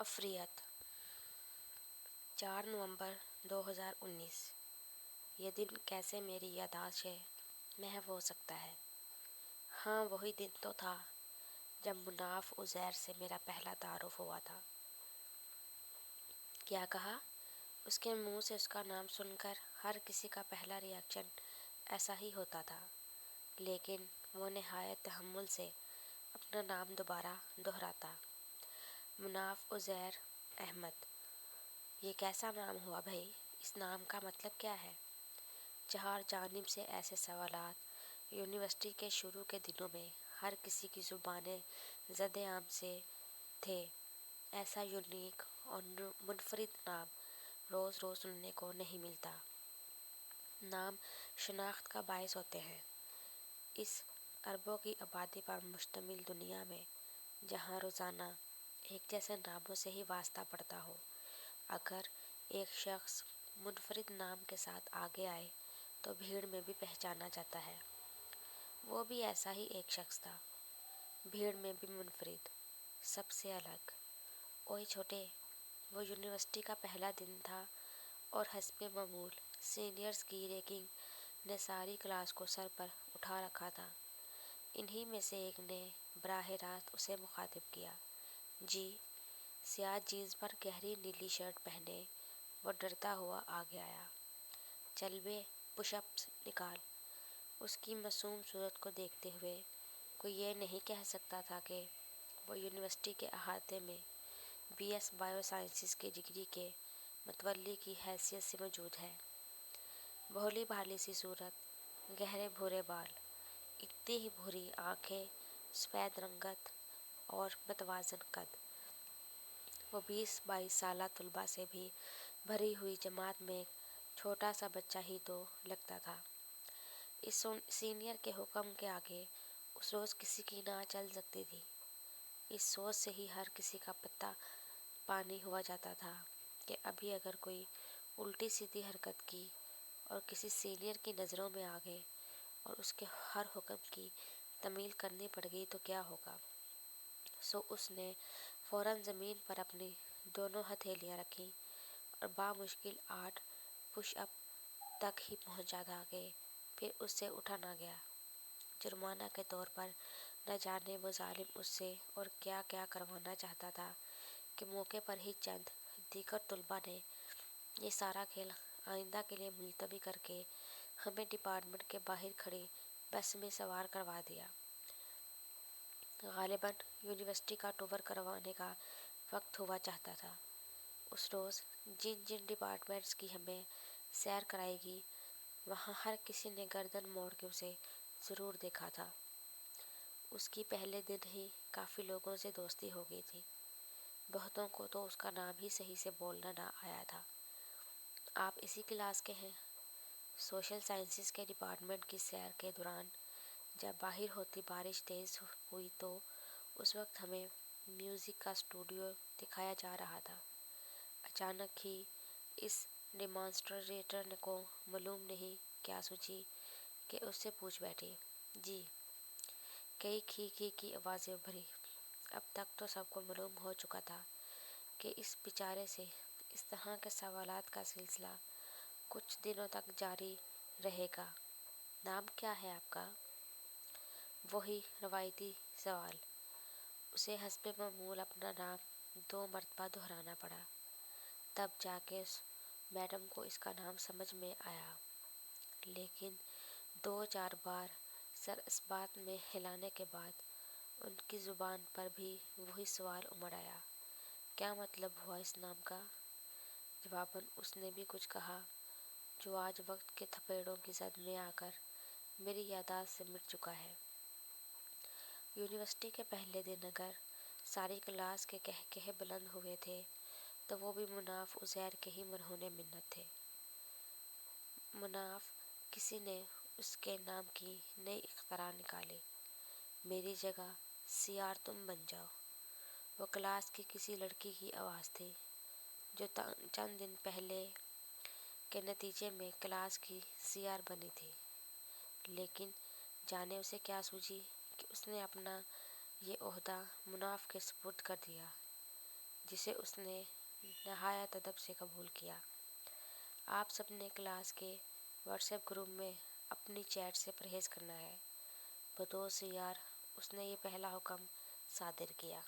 افریت 4 نومبر 2019۔ یہ دن کیسے میری یادداشت سے محو ہو سکتا ہے؟ ہاں، وہی دن تو تھا جب مناف عزیر سے میرا پہلا تعارف ہوا تھا۔ کیا کہا؟ اس کے منہ سے اس کا نام سن کر ہر کسی کا پہلا ریاکشن ایسا ہی ہوتا تھا، لیکن وہ نہایت تحمل سے اپنا نام دوبارہ دہراتا۔ مناف عزیر احمد۔ یہ کیسا نام ہوا بھائی؟ اس نام کا مطلب کیا ہے؟ چہار جانب سے ایسے سوالات یونیورسٹی کے شروع کے دنوں میں ہر کسی کی زبانیں زد عام سے تھے۔ ایسا یونیک اور منفرد نام روز روز سننے کو نہیں ملتا۔ نام شناخت کا باعث ہوتے ہیں۔ اس اربوں کی آبادی پر مشتمل دنیا میں جہاں روزانہ ایک جیسے ناموں سے ہی واسطہ پڑتا ہو، اگر ایک شخص منفرد نام کے ساتھ آگے آئے تو بھیڑ میں بھی پہچانا جاتا ہے۔ وہ بھی ایسا ہی ایک شخص تھا، بھیڑ میں بھی منفرد، سب سے الگ۔ اوئے چھوٹے، وہ یونیورسٹی کا پہلا دن تھا اور حسب معمول سینئرز کی ریگنگ نے ساری کلاس کو سر پر اٹھا رکھا تھا۔ انہی میں سے ایک نے براہ راست اسے مخاطب کیا۔ جی۔ سیاہ جینس پر گہری نیلی شرٹ پہنے وہ ڈرتا ہوا آگے آیا۔ چل بے، پش اپس نکال۔ اس کی معصوم صورت کو دیکھتے ہوئے کوئی یہ نہیں کہہ سکتا تھا کہ وہ یونیورسٹی کے احاطے میں بی ایس بائیو سائنسز کی ڈگری کے متولی کی حیثیت سے موجود ہے۔ بھولی بھالی سی صورت، گہرے بھورے بال، اتنی ہی بھوری آنکھیں، سفید رنگت اور متوازن قد۔ وہ 20-22 سالہ طلباء سے بھی بھری ہوئی جماعت میں ایک چھوٹا سا بچہ ہی تو لگتا تھا۔ اس سینئر کے حکم کے آگے اس روز کسی کی نہ چل سکتی تھی۔ اس سوچ سے ہی ہر کسی کا پتہ پانی ہوا جاتا تھا کہ ابھی اگر کوئی الٹی سیدھی حرکت کی اور کسی سینئر کی نظروں میں آ گئے اور اس کے ہر حکم کی تعمیل کرنی پڑ گئی تو کیا ہوگا۔ سو اس نے فوراً زمین پر اپنی دونوں ہتھیلیاں رکھیں اور بامشکل 8 پش اپ تک ہی پہنچا تھا کہ پھر اس سے اٹھا نہ گیا۔ جرمانہ کے طور پر نہ جانے وہ ظالم اس سے اور کیا کیا کروانا چاہتا تھا کہ موقع پر ہی چند دیگر طلباء نے یہ سارا کھیل آئندہ کے لیے ملتوی کر کے ہمیں ڈپارٹمنٹ کے باہر کھڑی بس میں سوار کروا دیا۔ غالباً یونیورسٹی کا ٹور کروانے کا وقت ہوا چاہتا تھا۔ اس روز جن جن ڈپارٹمنٹس کی ہمیں سیر کرائے گی، وہاں ہر کسی نے گردن موڑ کے اسے ضرور دیکھا تھا۔ اس کی پہلے دن ہی کافی لوگوں سے دوستی ہو گئی تھی۔ بہتوں کو تو اس کا نام ہی صحیح سے بولنا نہ آیا تھا۔ آپ اسی کلاس کے ہیں؟ سوشل سائنسز کے ڈپارٹمنٹ کی سیر کے دوران جب باہر ہوتی بارش تیز ہوئی تو اس وقت ہمیں میوزک کا اسٹوڈیو دکھایا جا رہا تھا۔ اچانک ہی اس ڈیمانسٹریٹر کو معلوم نہیں کیا سوچی کہ اس سے پوچھ بیٹھی۔ جی۔ کئی کھی کھی کی آوازیں ابھری۔ اب تک تو سب کو معلوم ہو چکا تھا کہ اس بیچارے سے اس طرح کے سوالات کا سلسلہ کچھ دنوں تک جاری رہے گا۔ نام کیا ہے آپ کا؟ وہی روایتی سوال۔ اسے حسب معمول اپنا نام 2 مرتبہ دہرانا پڑا، تب جا کے میڈم کو اس کا نام سمجھ میں آیا، لیکن 2-4 بار سر اس بات میں ہلانے کے بعد ان کی زبان پر بھی وہی سوال امڑ آیا، کیا مطلب ہوا اس نام کا؟ جواباً اس نے بھی کچھ کہا جو آج وقت کے تھپیڑوں کی زد میں آ کر میری یادداشت سے مٹ چکا ہے۔ یونیورسٹی کے پہلے دن اگر ساری کلاس کے قہقہے بلند ہوئے تھے تو وہ بھی مناف عزیر کے ہی مرہون منت تھے۔ مناف، کسی نے اس کے نام کی نئی اختراع نکالی، میری جگہ سی آر تم بن جاؤ۔ وہ کلاس کی کسی لڑکی کی آواز تھی جو چند دن پہلے کے نتیجے میں کلاس کی سی آر بنی تھی، لیکن جانے اسے کیا سوجی کہ اس نے اپنا یہ عہدہ مناف کے سپرد کر دیا۔ جسے اس نے نہایت ادب سے قبول کیا۔ آپ سب نے کلاس کے واٹس ایپ گروپ میں اپنی چیٹ سے پرہیز کرنا ہے۔ بدوس یار اس نے یہ پہلا حکم صادر کیا۔